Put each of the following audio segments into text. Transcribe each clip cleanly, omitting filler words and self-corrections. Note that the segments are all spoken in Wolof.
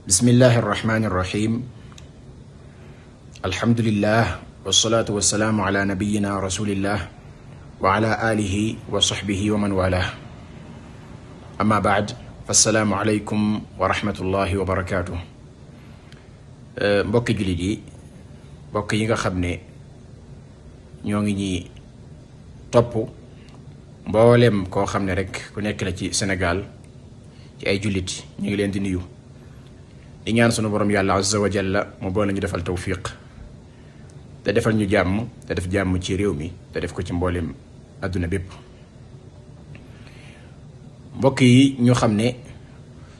bismillahi irrahmani irrahim alhamdulillah wasalaatu wasalaamu ala nabiyina rasulillah wa ala alihi wa sahbihi wa man walah amma baad fassalaamu aleykum wa rahmatullahi wa barakatuh. mbokki jullit yi mbokk yi nga xam ne ñoo ngi ñi topp mboolem koo xam ne rek ku nekk la ci Sénégal ci ay jullit ñu ngi leen di nuyu di ñaan sunu borom yàlla azza wa jalla mu boole ñu defal tawfiq te defal ñu jàmm te def jàmm ci réew mi te def ko ci mboolem àdduna bépp. mbokk yi ñu xam ne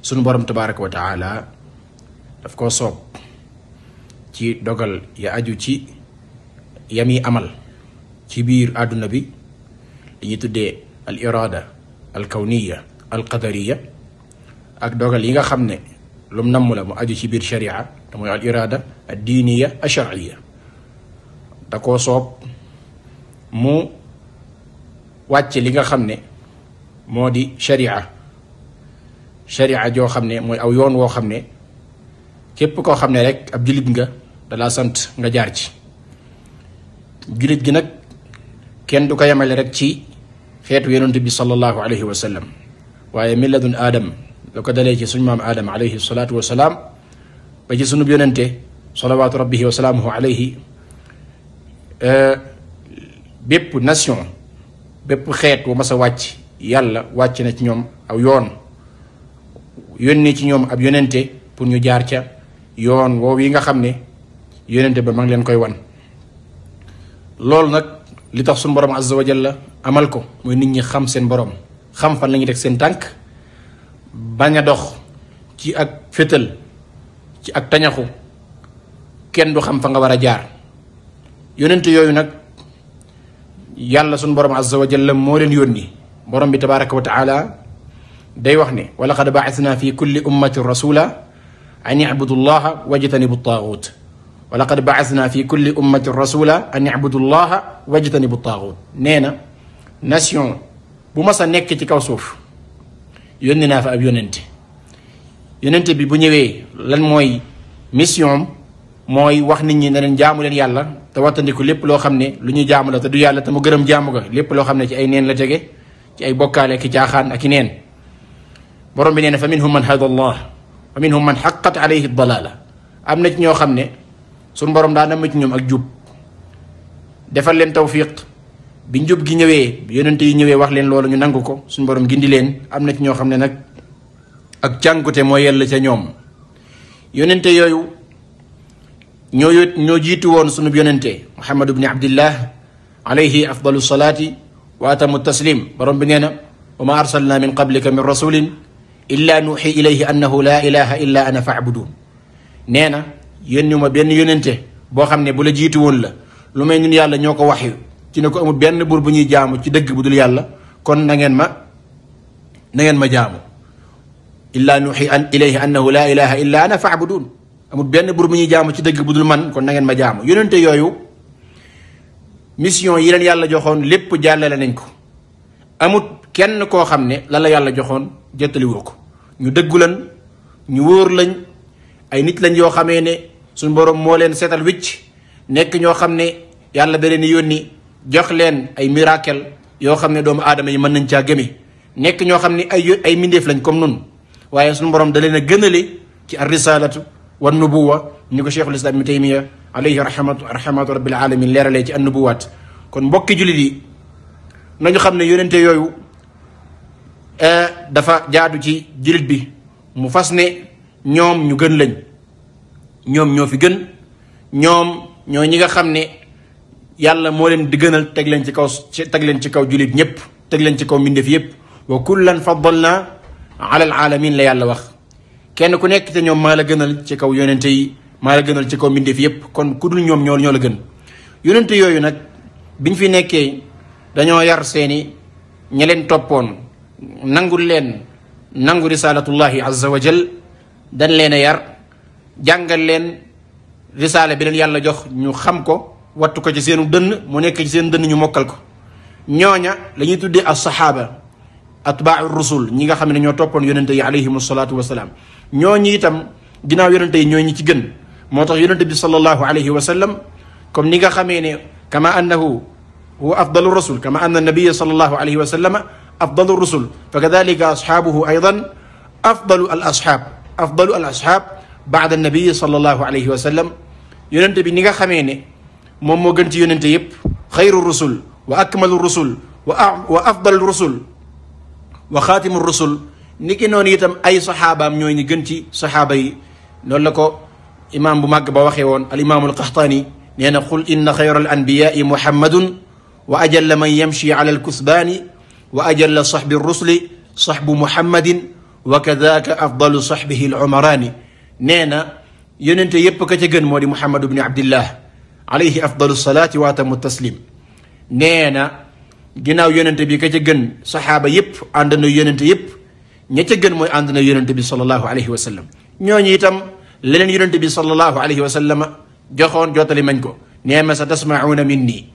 sunu borom tabaraka wa taala daf koo soob ci dogal ya aju ci yami amal ci biir àdduna bi li ñuy tuddee al irada al kawniya al qadariya ak dogal yi nga xam ne lu mu namm la mu aju ci biir sharia te mooy al irada ad diiniya al sharciya da koo soob mu wàcce li nga xam ne moo di sharia joo xam ne mooy aw yoon woo xam ne képp koo xam ne rek ab jullit nga dalaa sant nga jaar ci. jullit gi nag kenn du ko yemale rek ci xeetu yonent bi sallallahu alayhi wa sallam waaye milladun aadam la ko dalee ci suñu maam aadam alayhi salaatu wa salaam ba ci sunub yonente salawaatu rabbihi wa salaamuhu alayhi. bépp nation bépp xeet wu mas a wàcc yàlla wàcc na ci ñoom aw yoon yónni ci ñoom ab yonente pour ñu jaar ca yoon woowu yi nga xam ne yonente ba ma ngi leen koy wan. loolu nag li tax suñu borom azza wa jalla amal ko mooy nit ñi xam seen borom xam fan la ñuy teg seen tànk bañ a dox ci ak fétal ci ak tañaxu kenn du xam fa nga war a jaar. yonent yooyu nag yàlla suñu borom azza wa jalla moo leen yónni. borom bi tabaraka wa taala day wax ne wa laqad ba'athna fi kulli ummatin rasula an i'budu llaha wajtanibu taagut wa laqad ba'athna fi kulli ummatin rasula an i'budu llaha wajtanibu taagut. nee na nation bu mas a nekk ci kaw suuf yónni naa fa ab yonente bi bu ñëwee lan mooy mission mooy wax nit ñi ne leen jaamu leen yàlla te wattandiku lépp loo xam ne lu ñu jaamu la te du yàlla te mu gërëm jaamu ga lépp loo xam ne ci ay neen la tege ci ay bokkaale ki caaxaan ak i neen. borom bi nee na fa minhum man hada allah wa minhum man xaqat alayhi dalala. am na ci ñoo xam ne suñ borom daa nama ci ñoom ak jub defal leen tawfiq bi njub gi ñëwee yonente yi ñëwee wax leen loolu ñu nangu ko suñ borom gindi leen. am na ci ñoo xam ne nag ak càngute moo yella ca ñoom. yonente yooyu ñoo jiitu woon sunub yonente muhammad ibni abdillah alayhi afdalu salaati wa atamu taslim. borom bi nee na wa ma arsalna min qablika min rasulin illa nuuxi ilayhi annahu la ilaha illa ana faabudun. nee na yónni ma benn yonente boo xam ne bu la jiitu woon la lu may ñun yàlla ñoo ko waxyu ci ne ko amul benn buur bu ñuy jaamu ci dëgg bu dul yàlla kon na ngeen ma jaamu. illa nuuxi ilayhi annahu la ilaha illa ana faabudun. amul benn buur bu ñuy jaamu ci dëgg bu dul man kon na ngeen ma jaamu. yonente yooyu mission yi leen yàlla joxoon lépp jàllale nañ ko. amut kenn koo xam ne la yàlla joxoon jottaliwoo ko. ñu dëggu lañ ñu wóor lañ ay nit lañ yoo xamee ne suñ borom moo leen seetal wicc nekk ñoo xam ne yàlla da leen yónni jox leen ay miracle yoo xam ne doomu aadama yi mën nañ caa gëme. nekk ñoo xam ne ay mindeef lañ comme nun waaye suñu borom da leen a gënale ci ar risalatu wa nubuwa ñu ko cheikhul islam ibn taymiya alayhi rahmatu rabbil alamin leeralee ci an nubuwaat. kon mbokki jullit yi nañu xam ne yonente yooyu dafa jaadu ci jullit bi mu fas ne ñoom ñu gën lañ. ñoom ñoo fi gën. ñoom ñoo ñi nga xam ne yàlla moo leen di gënal teg leen ci kaw jullit ñëpp teg leen ci kaw mbindeef yëpp. wa kullan faddalna ala al alamin la yàlla wax. kenn ku nekk te ñoom maa la gënal ci kaw yonente yi maa la gënal ci kaw mbindeef yëpp kon ku dul ñoom ñoo la gën. yonente yooyu nag biñ fi nekkee dañoo yar seeni ña leen toppoon nangu risalatullahi azza wa jal dañ leen a yar jàngal leen risaale bi leen yàlla jox ñu xam ko wattu ko ci seenu dënn mu nekk ci seen dënn ñu mokkal ko. ñooña la ñuy tuddee as saxaaba atbaa rusul ñi nga xam ne ñoo toppoon yonente yi alayhim salaatu wasalaam ñooñu itam ginnaaw yonente yi ñooy ñi ci gën moo tax yonente bi sallallahu alayhi wa sallam comme ni nga xamee ne kama annahu huwa afdalu rusul kama anna nabiya sallallahu alayhi wa sallam afdalu rusul fa kadalika ashaabuhu aydan afdalu al ashab baada nabiyi sallallahu alayhi wa sallam yonente bi ni nga xamee ne moom moo gën ci yonente yëpp xayru rusul wa akmalu rusul wa afdalu rusul wa xaatimu rusul ni ki noonu itam ay saxaabaam ñooy ñi gën ci saxaaba yi loolu la ko imaam bu màgg ba waxee woon al imaamu al qaxtaani nee na qul inna xayra al anbiyaai muhammadun wa ajalla man yamshi ala al kusbaani wa ajalla saxbi rusuli saxbu muhammadin wa kadaka afdalu saxbihi al umaraani nee na yonente yépp ka ca gën moo di muhammad ibni abdillah alayhi afdalu salaati wa atamu taslim nee na ginnaaw yonente bi ka ca gën saxaaba yépp ànd na yonente yépp ña ca gën mooy ànd na yonente bi sallallahu alayhi wa sallam ñooñu itam leneen yonente bi sallallahu alayhi wa sallam joxoon jottali mañ ko nee ma sa tasmacuuna minni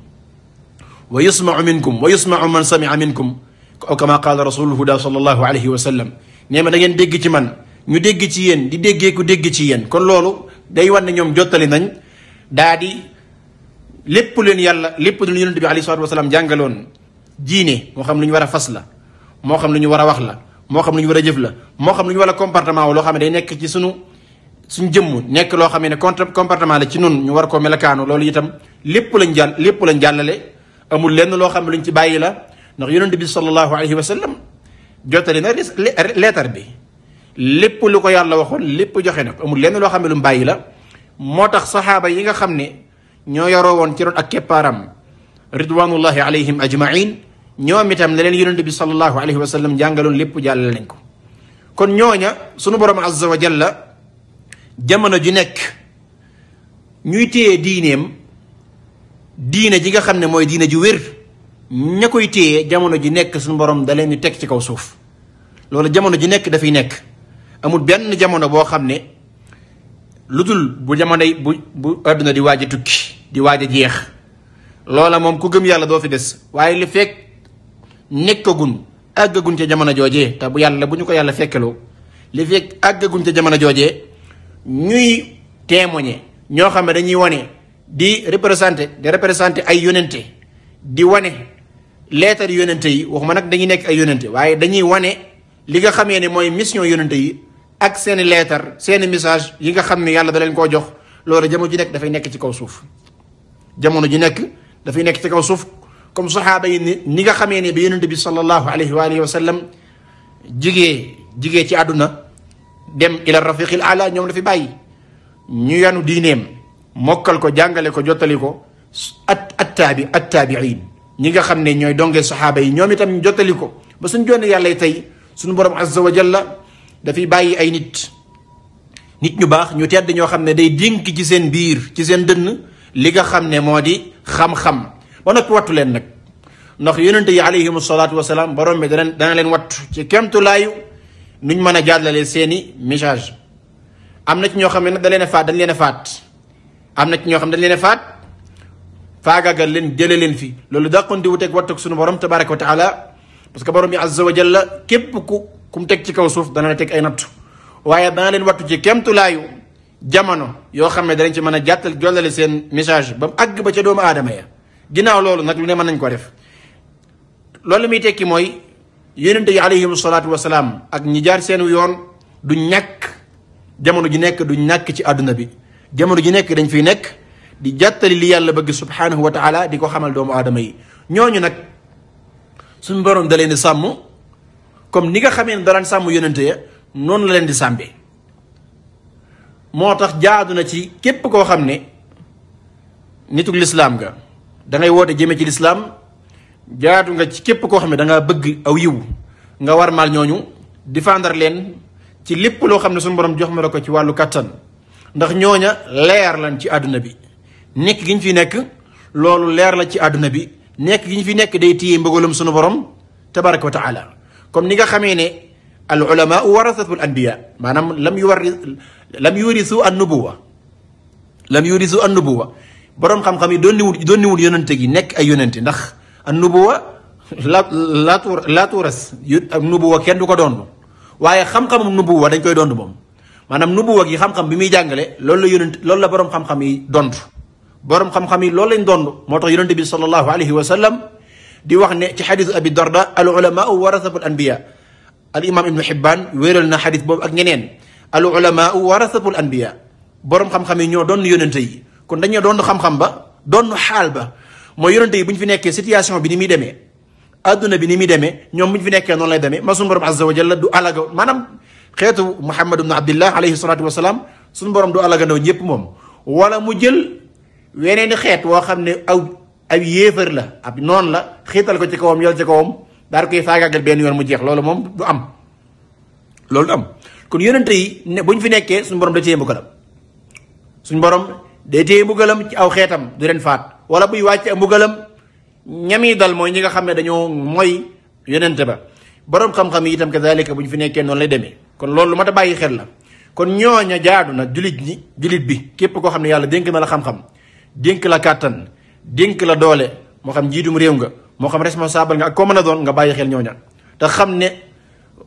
wa yusmacu minkum wa yusmacu man samica minkum aw kama qaala rasulul huda sallallahu alayhi wa sallam nee ma da ngeen dégg ci man ñu dégg ci yéen di déggee ku dégg ci yéen kon loolu day wan ne ñoom jottali nañ daa di lépp leen yàlla lépp lu yonente bi alayhi salatu wasalaam jàngaloon diine moo xam lu ñu war a fas la moo xam lu ñu war a wax la moo xam lu ñu war a jëf la moo xam lu ñu war a comportement wa loo xam ne day nekk ci suñu jëmm nekk loo xam ne comportement la ci nun ñu war koo melakaanu loolu itam lépp lañ jàllale amul lenn loo xam ne luñ ci bàyyi la ndax yonente bi sallallahu alayhi wa sallam jottali na leetar bi lépp lu ko yàlla waxoon lépp joxe na ko amul lenn loo xam ne lu mu bàyyi la moo tax saxaaba yi nga xam ne ñoo yoroo woon ci ron ak keppaaram ridwanullahi alayhim ajmain ñoom itam ne leen yonente bi sallallahu alayhi wa sallam jàngaloon lépp jàllale nañ ko kon ñooña sunu borom azza wa jalla jamono ji nekk ñuy téye diineem diine ji nga xam ne mooy diine ju wér ña koy téye jamono ji nekk sunu borom da leen di teg ci kaw suuf loolu jamono ji nekk dafay nekk amul benn jamono boo xam ne lu dul bu jamono bu àdduna di waaj a tukki di waaj a jeex loola moom ku gëm yàlla doo fi des waaye li fekk nekkagun àggagun ca jamono joojee te bu yàlla bu ñu ko yàlla fekkeloo li fekk àggagun ca jamono joojee ñuy témoigner ñoo xam ne dañuy wane di représenter ay yonente di wane leetar yonente yi waxuma nag dañuy nekk ay yonente waaye dañuy wane li nga xamee ne mooy mission yonente yi ak seeni leetar seeni message yi nga xam ne yàlla da leen koo jox loolu jamono ji nekk dafay nekk ci kaw suuf jamono ji nekk dafay nekk ci kaw suuf comme saxaaba yi ni nga xamee ne bi yonente bi sallallahu alayhi wa alihi wa sallam jigee ci àdduna dem ila rafiqil ala ñoom la fi bàyyi ñu yanu diineem mokkal ko jàngale ko jottali ko attaabiin ñi nga xam ne ñooy dongee saxaaba yi ñoom itam ñu jottali ko ba suñ joone yàlla tey suñu borom azza wa jalla dafay bàyyi ay nit ñu baax ñu tedd ñoo xam ne day dénk ci seen biir ci seen dënn li nga xam ne moo di xam-xam ba noppi wattu leen nag ndax yonente yi alayhim salaatu wasalaam borom bi dana leen wattu ci kemtulaayu nuñ mën a jàllale seeni message am na ci ñoo xam ne nag dañ leen a faat am na ci ñoo xam ne dañ leen a faat faagaagal leen jële leen fi loolu dàqonte wu teg wattu suñu borom tabaraka wa taala parce que borom bi azza wa jalla képp ku mu teg ci kaw suuf dana la teg ay nattu waaye dana leen wattu ci kemtulaayu jamono yoo xam ne danañ ci mën a jollale seen message ba mu àgg ba ca doomu aadama ya ginnaaw loolu nag lu ne mën nañ ko def loolu muy tekki mooy yonente yi alayhim salaatu wasalaam ak ñi jaar seenu yoon du ñàkk jamono ji nekk du ñàkk ci àdduna bi jamono ji nekk dañ fiy nekk di jàttali li yàlla bëgg subhanahu wa taala di ko xamal doomu aadama yi ñooñu nag suñu borom da leen di sàmm comme ni nga xamee ne daraan sàmm yonente ya noonu la leen di sàmbee moo tax jaadu na ci képp koo xam ne nituk lislaam nga da ngay woote jëme ci lislaam jaadu nga ci képp koo xam ne da ngaa bëgg aw yiw nga war mal ñooñu défendre leen ci lépp loo xam ne suñu borom jox ma la ko ci wàllu kattan ndax ñooña leer lan ci àdduna bi nekk gi ñu fi nekk loolu leer la ci àdduna bi nekk gi ñu fi nekk day téye mbëggalum suñu borom tabaraka wa taala comme ni nga xamee ne al ulama warasatul anbiya maanaam lam yurisu an nubuwa borom xam-xam yi doon niwul yonente gi nekk ay yonente ndax an nubuwa la tuuras an nubuwa kenn du ko doon waaye xam-xamum nubuwa dañ koy doon moom maanaam nubuwa gi xam-xam bi muy jàngale loolu la yonent loolu la borom xam-xam yi dond borom xam-xam yi loolu lañ dond moo tax yonent bi sallallahu alayhi wa sallam di wax ne ci xadis abi darda al ulamaau warasatul anbiya al imam ibnu Hibbaan wéeral na xadis boobu ak ñeneen al ulamaau warasatul anbiya borom xam-xam yi ñoo doon yonente yi kon dañoo doon xam-xam ba doon xaal ba mooy yonente yi bu ñu fi nekkee situation bi ni muy demee adduna bi ni muy demee ñoom bu ñu fi nekkee noonu lay demee ma suñu borom azza wa jalla du alaga maanaam xeetu Muhammad ibnu Abdillah alayhi salatu wasalaam suñu borom du alagandaw ñëpp moom wala mu jël weneeni xeet woo xam ne aw yéefar la ab noonu la xiital ko ci kawam yol ci kawam daal koy faagaagal benn yoon mu jeex loolu moom du am loolu du am kon yonente yi ne bu ñu fi nekkee suñu borom da téye mbugalam suñu borom day téye mbugalam ci aw xeetam du leen faat wala buy wàcc a mbugalam ñami dal mooy ñi nga xam ne dañoo mooy yonente ba borom xam-xam yi itam kazalika bu ñu fi nekkee noonu lay demee kon loolu lu mat a bàyyi xel la kon ñooña jaadu na julit bi képp koo xam ne yàlla dénk na la xam-xam dénk la kàttan dénk la doole moo xam njiitum réew nga moo xam responsable nga ak koo mën a doon nga bàyyi xel ñooña te xam ne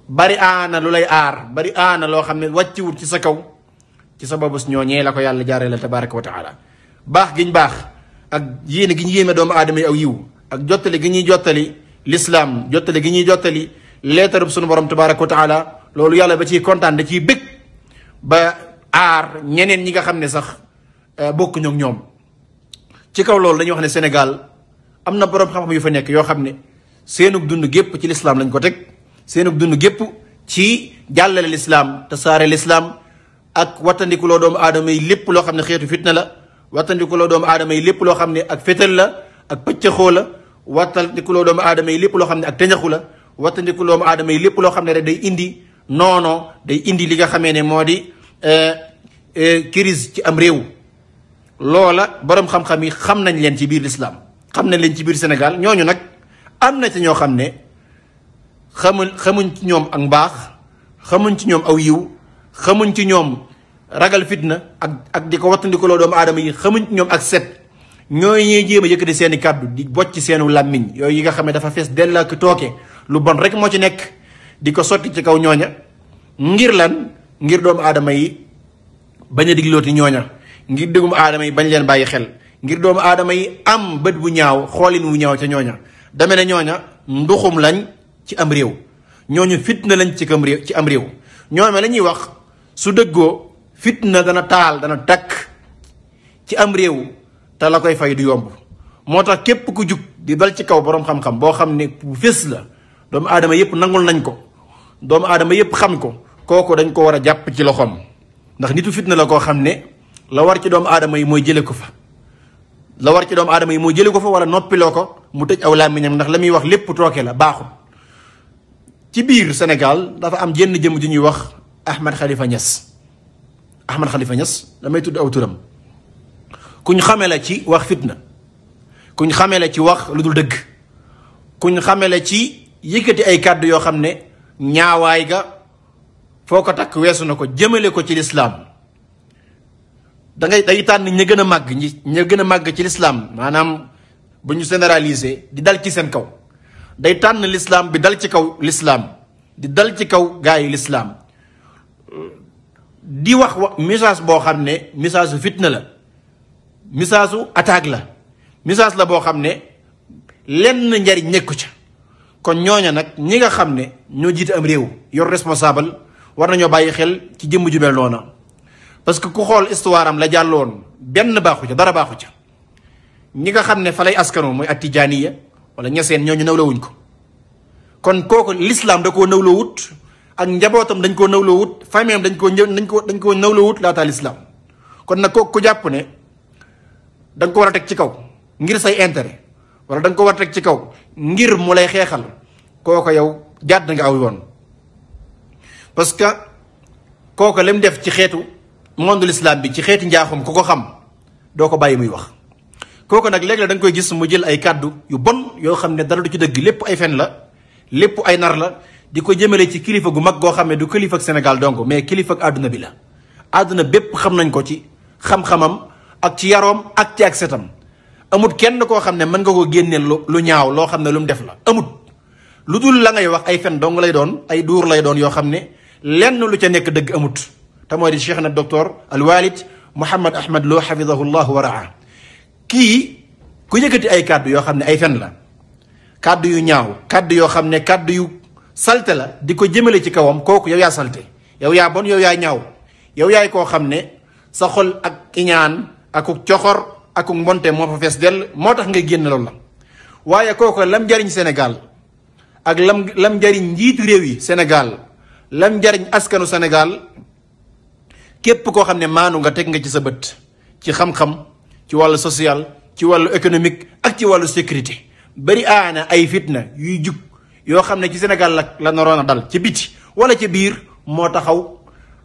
bari aana lu lay aar bari aana loo xam ne wàcciwut ci sa kaw ci sa bobus ñooñee la ko yàlla jaaree la tabaraka wa taala baax giñ baax ak yéene gi ñu yéeme doomu aadama yi aw yiw ak jottali gi ñuy jottali l'islam jottali gi ñuy jottali leetarub sunu borom tabaraka wa taala loolu yàlla ba ciy kontaan da ciy bëgg ba aar ñeneen ñi nga xam ne sax bokkuñu ak ñoom ci kaw loolu dañuy wax ne Sénégal am na borom xam-xam yu fa nekk yoo xam ne seenug dund gépp ci lislaam lañ ko teg seenug dund gépp ci jàllale lislaam te saare lislaam ak wattandikuloo doomu aadama yi lépp loo xam ne xeetu fitna la wattandikuloo doomu aadama yi lépp loo xam ne ak fétal la ak pëccëxoo la wattandikuloo doomu aadama yi lépp loo xam ne ak tëñaxu la wattandikuloo doomu aadama yi lépp loo xam ne rek day indi noono day indi li nga xamee ne moo di crise ci am réew loola borom xam-xam yi xam nañ leen ci biir lislaam xam nañ leen ci biir Sénégal ñooñu nag am na ci ñoo xam ne xamuñ ci ñoom ak mbaax xamuñ ci ñoom aw yiw xamuñ ci ñoom ragal fitna ak di ko wattandikuloo doomu aadama yi xamuñ ci ñoom ak set ñooy ñuy jéem a yëkkati seeni kàddu di bocc seenu làmmiñ yooyu yi nga xam ne dafa fees dell ak tooke lu bon rek moo ci nekk di ko sotti ci kaw ñooña ngir lan ngir doomu aadama yi bañ a diglooti ñooña ngir dégum aadama yi bañ leen bàyyi xel ngir doomu aadama yi am bët bu ñaaw xoolin wu ñaaw ca ñooña deme ne ñooña nduxum lañ ci am réew ñooñu fitna lañ ci am réew ñoome la ñuy wax su dëggoo fitna dana taal dana takk ci am réew te la koy fay du yomb moo tax képp ku jug di dal ci kaw boroom xam-xam boo xam ne bu fés la doomu aadama yépp nangul nañ ko doomu aadama yépp xam ko kooku dañ ko war a jàpp ci loxoom ndax nitu fitna la koo xam ne la war ci doomu aadama yi mooy jële ko fa la war ci doomu aadama yi mooy jële ko fa wala noppiloo ko mu tëj aw làmmiñam ndax la muy wax lépp tooke la baaxul ci biir Sénégal dafa am jenn jëm ju ñuy wax Ahmed Khalifa Niass Ahmed Khalifa Niass damay tudd aw turam kuñ xame la ci wax fitna kuñ xame la ci wax lu dul dëgg kuñ xame la ci yëkkati ay kàddu yoo xam ne ñaawaay ga foo ko takk weesu na ko jëmale ko ci lislaam day tànn ña gën a màgg ña gën a màgg ci lislaam maanaam bu ñu généraliser di dal ci seen kaw day tànn lislaam bi dal ci kaw lislaam di dal ci kaw gaa yi lislaam di wax message boo xam ne message su fitna la message su attaque la message la boo xam ne lenn njariñ nekku ca kon ñooña nag ñi nga xam ne ñoo jiite am réew yor responsable war nañoo bàyyi xel ci jëmm ju mel noona parce que ku xool histoire am la jàlloon benn baaxu ca dara baaxu ca ñi nga xam ne fa lay askano mooy at tijaaniya wala ñaseen ñooñu nawlawuñ ko kon kooku l'islam da koo nawlawut ak njabootam dañ koo nawlawut famille am dañ koo nawlawut laataa l'islam kon nag kooku ku jàpp ne da nga ko war a teg ci kaw ngir say intérêt wala da nga ko war a teg ci kaw ngir mu lay xeexal kooko yow jàdd nga aw yoon parce que kooko lim def ci xeetu monde l'islam bi ci xeeti njaaxum ku ko xam doo ko bàyyi muy wax kooku nag léeg-léeg da nga koy gis mu jël ay kàddu yu bon yoo xam ne dara du ci dëgg lépp ay fen la lépp ay nar la di ko jëmale ci kilifa gu mag goo xam ne du kilifa ak Sénégal donc mais kilifa ak àdduna bi la àdduna bépp xam nañ ko ci xam-xamam ak ci yaroom ak ci ak setam amut kenn koo xam ne mën nga ko génneel lu ñaaw loo xam ne lu mu def la amut lu dul la ngay wax ay fen dong lay doon ay duur lay doon yoo xam ne lenn lu ca nekk dëgg amut te mooy di cheikh na docteur al walid Mouhammad Ahmad Lo xafidahu llahu wa raa. kii ku yëkkati ay kàddu yoo xam ne ay fen la, kàddu yu ñaaw, kàddu yoo xam ne kàddu yu salte la di ko jëmale ci kawam, kooku yow yaa salte, yow yaa bon, yow yaa ñaaw, yow yaay koo xam ne sa xol ak iñaan akuk coxor akuk mbonte moo fa fees dell, moo tax nga génn loolu la. waaye kooku lam jariñ Sénégal ak lam jariñ njiitu réew yi Sénégal, lam jariñ askanu Sénégal, képp koo xam ne maanu nga teg nga ci sa bët, ci xam-xam, ci wàllu social, ci wàllu économique ak ci wàllu sécurité. bari aana ay fitna yuy jug yoo xam ne ci Sénégal la naroon a dal ci biti wala ci biir, moo taxaw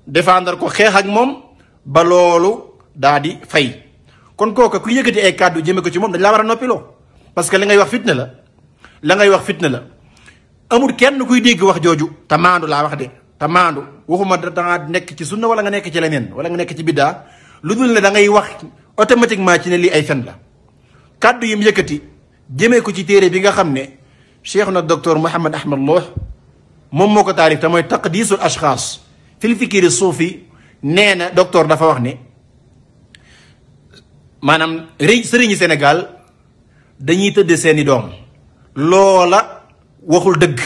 défendre ko, xeex ak moom ba loolu daa di fay. kon kooku ku yëkkati ay kàddu jëme ko ci moom dañ laa war a noppiloo, parce que li ngay wax fitna la, la ngay wax fitna la. amul kenn kuy dégg wax jooju te maandu laa wax de, te maandu waxuma dangaa nekk ci sunna wala nga nekk ci leneen wala nga nekk ci biddaa, lu dul ne da ngay wax automatiquement ci ne lii ay fen la. kàddu yi mu yëkkati jëmee ko ci téere bi nga xam ne cheikhuna docteur Mouhammad Ahmad Lo moom moo ko taarif te mooy taqdisul ashxaas fil fikri suufi. nee na docteur dafa wax ne maanaam sëriñi Sénégal dañuy tëdd seeni doom. loola waxul dëgg,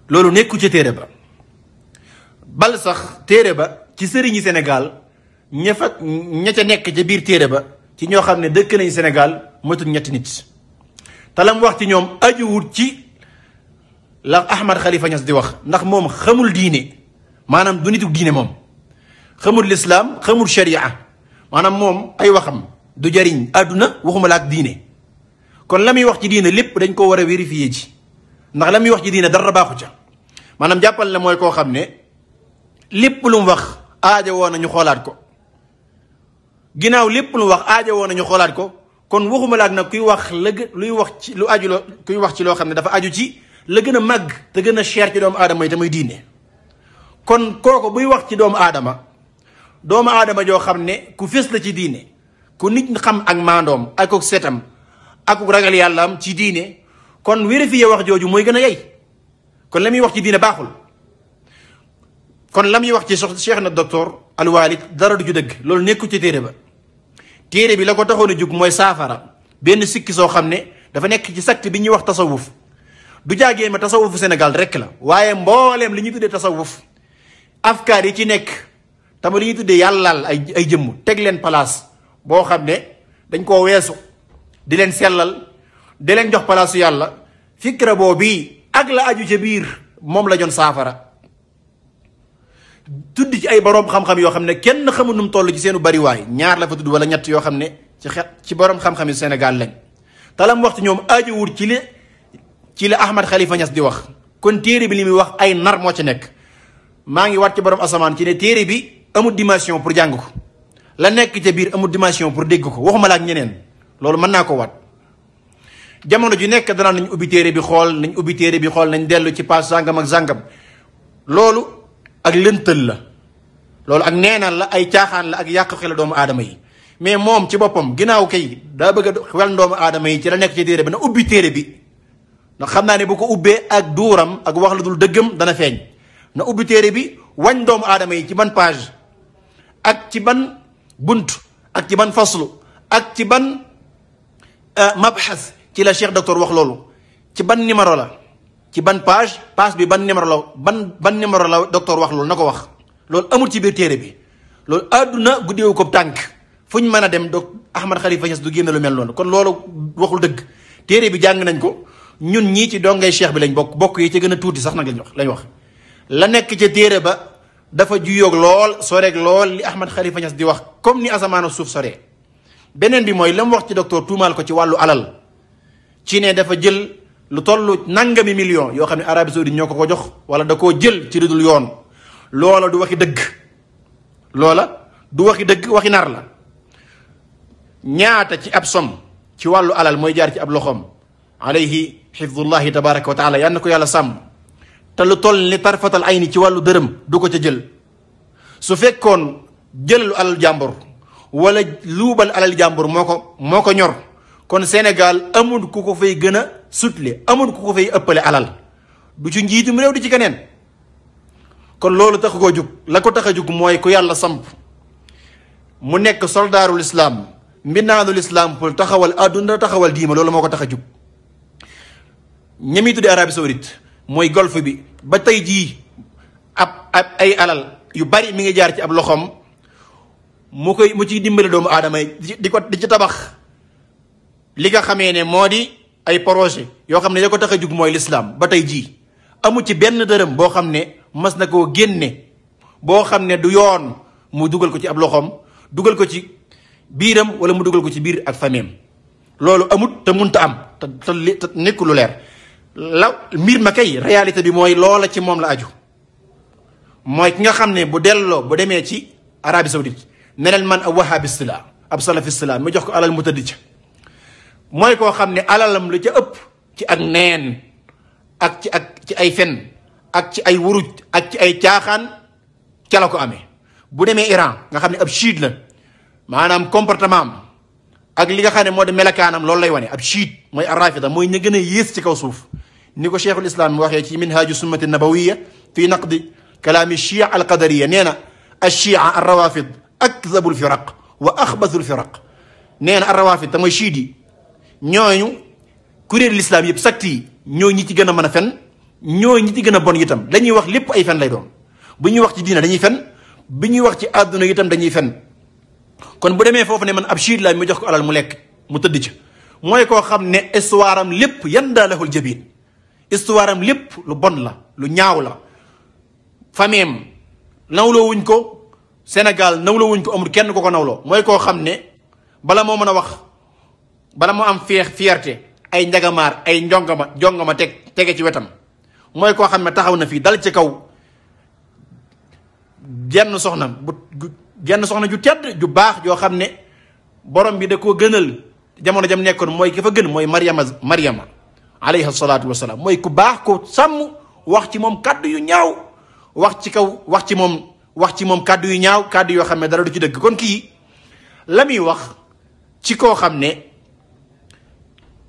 loolu nekku ci téere ba. bal sax téere ba ci sëriñi Sénégal ña ca nekk ca biir téere ba ci ñoo xam ne dëkk nañ Sénégal matul ñetti nit. te lam wax ci ñoom ajuwut ci la Ahmad Khalifa Niass di wax, ndax moom xamul diine, maanaam du nitu diine, moom xamul lislaam, xamul sharia, maanaam moom ay waxam du jariñ àdduna waxuma la ak diine. kon la muy wax ci diine lépp dañ ko war a vérifier ji, ndax la muy wax ci diine dara baaxu ca. maanaam jàppal ne mooy koo xam ne lépp lu mu wax aaja woon nañu xoolaat ko, ginnaaw lépp lu mu wax aaja woon nañu xoolaat ko. kon waxuma la ak nag kuy wax luy wax ci lu aju loo kuy wax ci loo xam ne dafa aju ci la gën a màgg te gën a cher ci doomu aadama yi te muy diine. kon kooku buy wax ci doomu aadama joo xam ne ku fés la ci diine, ku nit xam ak maandoom ak ak setam ak ragal yàllaam ci diine, kon vérifier wax jooju mooy gën a yey. kon la muy wax ci diine baaxul. kon la muy wax ci cheikh na docteur al walid dara du ju dëgg, loolu nekku ci téere ba. téere bi la ko taxoon a jug mooy saafara benn sikki soo xam ne dafa nekk ci secte bi ñuy wax tasawuf. du jaagee ma tasawufu Sénégal rek la, waaye mbooleem li ñuy tuddee tasawuf afkaar yi ci nekk tama li ñuy tuddee yàllaal ay jëmm teg leen place boo xam ne dañ koo weesu, di leen sellal, di leen jox place yàlla. fikra boobu ak la aju ca biir moom la joon saafara. tudd ci ay boroom xam-xam yoo xam ne kenn xamul nu mu toll ci seenu bariwaay, ñaar la fa tudd wala ñett yoo xam ne ci boroom xam-xam yi Sénégal lañ. talam wax ci ñoom ajuwul ci la Ahmad Khalifa Niass di wax. kon téere bi li muy wax ay nar moo ci nekk. maa ngi waat ci boroom asamaan ci ne téere bi amul dimension pour jàng ko, la nekk ca biir amul dimension pour dégg ko, waxuma la ak ñeneen. loolu mën naa ko waat. jamono ju nekk danaa nañ ubbi téere bi xool, nañ ubbi téere bi xool, nañ dellu ci page sàngam ak sàngam. loolu ak lëntal la, loolu ak neenal la, ay caaxaan la ak yàq xel doomu aadama yi. mais moom ci boppam ginnaaw kay daa bëgg a wel doomu aadama yi ci la nekk ci téere bi na ubbi téere bi, ndax xam naa ne bu ko ubbee ak duuram ak wax lu dul dëggam dana feeñ. na ubbi téere bi wañ doomu aadama yi ci ban page ak ci ban bunt ak ci ban faslu ak ci ban mabxas ci la cheikh docteur wax loolu, ci ban numéro la, ci ban page bi ban numéro la, ban numéro la docteur wax loolu na ko wax. loolu amul ci biir téere bi. loolu àdduna guddeewu ko tànk fu ñu mën a dem Ahmad Khalifa Niass du génn lu mel noonu. kon loolu waxul dëgg. téere bi jàng nañ ko ñun ñii ci dongay cheikh bi lañ bokk yi ci gën a tuuti sax nag lañ wax. la nekk ca téere ba dafa juyoog lool soreeg lool li Ahmad Khalifa Niass di wax, comme ni asamaan ak suuf soree. beneen bi mooy la mu wax ci docteur tuumaal ko ci wàllu alal, ci ne dafa jël lu toll nangami million yoo xam ne Arabie Saoudite ñoo ko jox wala da koo jël ci lu dul yoon. loola du waxi dëgg, loola du waxi dëgg, waxi nar la. ñaata ci ab som ci wàllu alal mooy jaar ci ab loxoom, alayhi xifdullahi tabaraka wa taala, yal na ko yàlla sàmm. te lu toll ni tarfatal ay ni ci wàllu dërëm du ko ca jël. su fekkoon jëlalu alal jàmbur wala luubal alal jàmbur moo ko ñor, kon Sénégal amul ku ko fay gën a sutle, amul ku ko fay ëppale alal, du ci njiitum réew di ci keneen. kon loolu tax koo jug la ko tax a jug mooy ku yàlla samp mu nekk soldaarul islam mbindaanul islam pour taxawal àdduna taxawal diima loolu moo ko tax a jug. ñami tuddi Arabie Saoudite mooy golfe bi ba tey jii ab ay alal yu bari mi ngi jaar ci ab loxoom mu ciy dimbale doomu aadama yi di ci tabax li nga xamee ne moo di ay projet yoo xam ne da ko tax a jug mooy l'islam ba tey jii amu ci benn dërëm boo xam ne mas na koo génne boo xam ne du yoon mu dugal ko ci ab loxoom dugal ko ci biiram wala mu dugal ko ci biir ak fameem loolu amut te munta am te nekk lu leer la mbir ma kay réalité bi mooy loola ci moom la aju mooy ki nga xam ne bu delloo bu demee ci Arabie Saoudite ne leen man ab wahabiste la ab salafiste la mu jox ko alal mu tëdd ca mooy koo xam ne alalam lu ca ëpp ci ak neen ak ci ay fen ak ci ay wuruj ak ci ay caaxaan ca la ko amee bu demee Iran nga xam ne ab chiite la maanaam comportement am ak li nga xam ne moo di melakaanam loolu lay wane ab chiite mooy arrafida mooy ñu gën a yées ci kaw suuf ni ko cheikhul islam waxee ci minhaju sunnati nabawiya fi naqdi kalaami chia alqadariya nee na alchia arrawafid akdabu lfiraq wa axbathu lfiraq nee na arrawafid te mooy chiite yi ñooñu kuréel l'islam yëpp sakti yi ñoo ñi ci gën a mën a fen ñoo ñi ci gën a bon itam dañuy wax lépp ay fen lay doon bu ñuy wax ci diina dañuy fen bu ñuy wax ci àdduna itam dañuy fen kon bu demee foofu ne man ab chiite la mu jox ko alal mu lekk mu tëdd ca mooy koo xam ne histoire am lépp yandaa lahul jabin histoire am lépp lu bon la lu ñaaw la fameem nawloo wuñ ko Sénégal nawloo wuñ ko amul kenn ko nawloo mooy koo xam ne bala moo mën a wax bala moo am fierté ay njagamaar ay jongama tege ci wetam mooy koo xam ne taxaw na fii dal ci kaw jenn soxna ju tedd ju baax joo xam ne borom bi da koo gënal jamono jam nekkoon mooy ki fa gën mooy Mariama alayhi salaatu wasalaam mooy ku baax ko sàmm wax ci moom kàddu yu ñaaw wax ci moom kàddu yu ñaaw kàddu yoo xam ne dara du ci dëgg kon kii la muy wax ci koo xam ne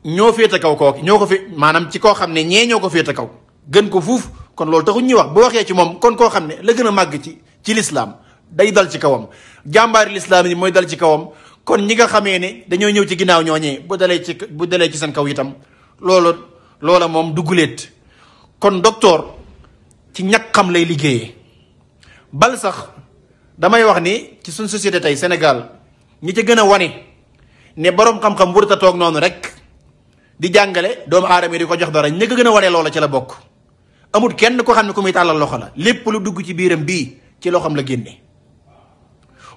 ñoo féete kaw kooki ñoo ko fi maanaam ci koo xam ne ñee ñoo ko féete kaw gën ko fuuf kon loolu taxul ñuy wax bu waxee ci moom kon koo xam ne la gën a màgg ci lislaam day dal ci kawam jàmbaari lislaam yi mooy dal ci kawam kon ñi nga xamee ne dañoo ñëw ci ginnaaw ñooñee bu dalee ci seen kaw itam loola moom dugguleet kon docteur ci ñàkkam lay liggéeyee bal sax damay wax ni ci suñ société tey Sénégal ñi ca gën a wane ne boroom xam-xam warut a toog noonu rek di jàngale doomu aadama yi di ko jox dara ñi ko gën a wane loola ci la bokk amul kenn ko xam ne ku muy tàllal loxo la lépp lu dugg ci biiram bii ci loxoom la génne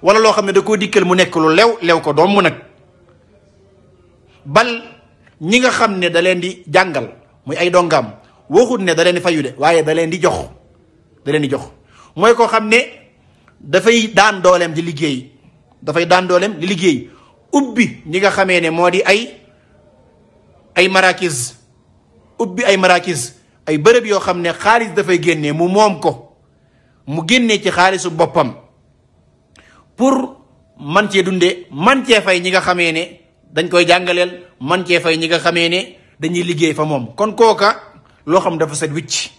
wala loo xam ne da koo dikkal mu nekk lu lew ko doom mu nag bal ñi nga xam ne da leen di jàngal muy ay dongaam waxut ne da leen di fayu de waaye da leen di jox mooy koo xam ne dafay daan dooleem di liggéey ubbi ñi nga xamee ne moo di ay marakis ay bërëb yoo xam ne xaalis dafay génnee mu moom ko mu génnee ci xaalisu boppam pour man cee dundee man cee fay ñi nga xamee ne dañ koy jàngaleel man cee fay ñi nga xamee ne dañuy liggéey fa moom kon kooka loo xam dafa set wicc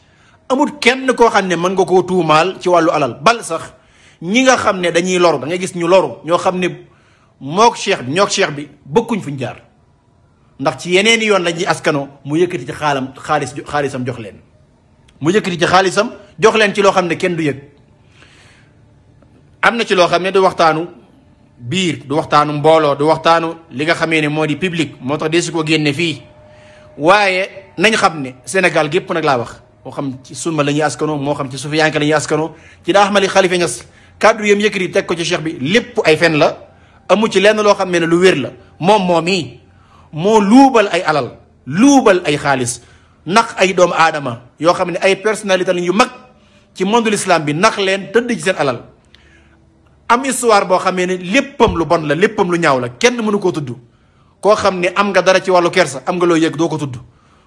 amul kenn koo xam ne mën nga koo tuumaal ci wàllu alal bal sax ñi nga xam ne dañuy loru da ngay gis ñu loru ñoo xam ne ñook cheikh bi bokkuñ fuñ jaar ndax ci yeneen i yoon la ñuy askano mu yëkkati ci xaalisam jox leen ci loo xam ne kenn du yëg am na ci loo xam ne du waxtaanu biir du waxtaanu mbooloo du waxtaanu li nga xamee ne moo di public moo tax dee si ko génne fii waaye nañ xam ne Sénégal gépp nag laa wax moo xam ci sunna la ñuy askano moo xam ci sufiyanke la ñuy askano ci daa xamali Xalifa Ñas kàddu yam yëkkati teg ko ci cheikh bi lépp ay fen la amu ci lenn loo xam ne lu wér la moom yi moo luubal ay alal luubal ay xaalis nax ay doomu aadama yoo xam ne ay personnalité lañ yu mag ci monde l'islam bi nax leen tëdd ci seen alal am histoire boo xamee ne léppam lu bon la léppam lu ñaaw la kenn mënu koo tudd koo xam ne am nga dara ci wàllu kersa am nga loo yëg doo ko tudd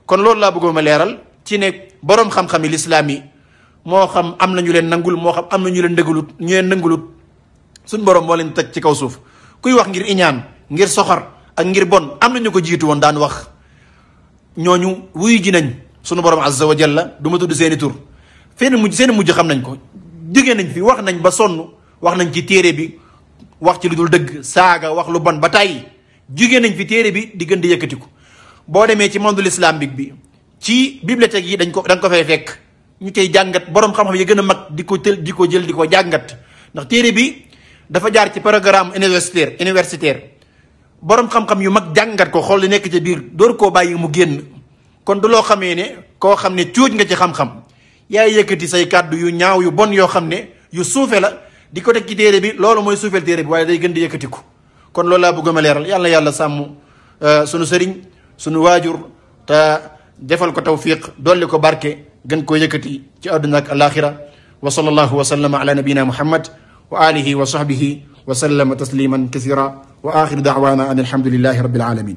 kon loolu laa bëggoon ma leeral ci ne boroom xam-xam yi lislaam yi moo xam am na ñu leen nangul moo xam am na ñu leen nangulut suñ borom moo leen teg ci kaw suuf kuy wax ngir iñaan ngir soxar ak ngir bon am na ñu ko jiitu woon daan wax ñooñu wuyu ji nañ sunu borom azza wa jalla du ma tudd seeni tur seen mujj xam nañ ko jóge nañ fi wax nañ ba sonn wax nañ ci téere bi wax ci lu dul dëgg saaga wax lu bon ba tàyyi jóge nañ fi téere bi di gën di yëkkatiku. boo demee ci monde islamique bi ci bibliothèque yi da nga ko fay fekk ñu tey jàngat borom xam-xam yi gën a mag di ko jël di ko jàngat ndax téere bi dafa jaar ci programme universitaire borom xam-xam yu mag jàngat ko xool li nekk ci biir door koo bàyyi mu génn. kon du loo xamee ne koo xam ne cuuj nga ci xam-xam yaay yëkkati say kàddu yu ñaaw yu bon yoo xam ne yu suufe la di ko teg ci téere bi loolu mooy suufeel téere bi waaye day gën di yëkkatiku. kon loolu laa bëgg ma leeral yàlla sàmm sunu sëriñ sunu waajur te defal ko tawfiq dolli ko barke gën koo yëkkati ci àdduna ak alaxira wa sallallahu wa sallama ala nabiyina muhammad wa alihi wa sahbihi wa sallama tasliman kasira wa axiru daawana an alhamdulillahi rabbil alamin